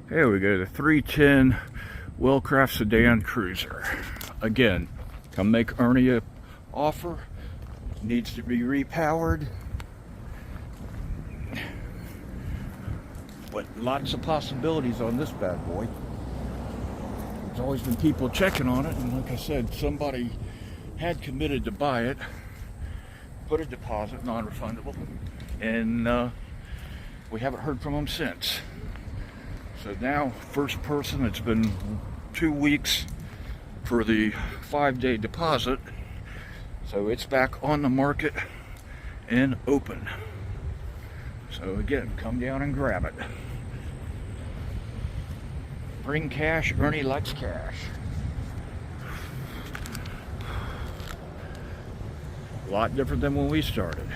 Here we go, the 310 Wellcraft Sedan Cruiser. Again, come make Ernie a offer. Needs to be repowered. But lots of possibilities on this bad boy. There's always been people checking on it, and like I said, somebody had committed to buy it, put a deposit, non-refundable, and we haven't heard from them since. So now, first person, it's been 2 weeks for the 5-day deposit, so it's back on the market and open. So again, come down and grab it. Bring cash, Ernie likes cash. A lot different than when we started.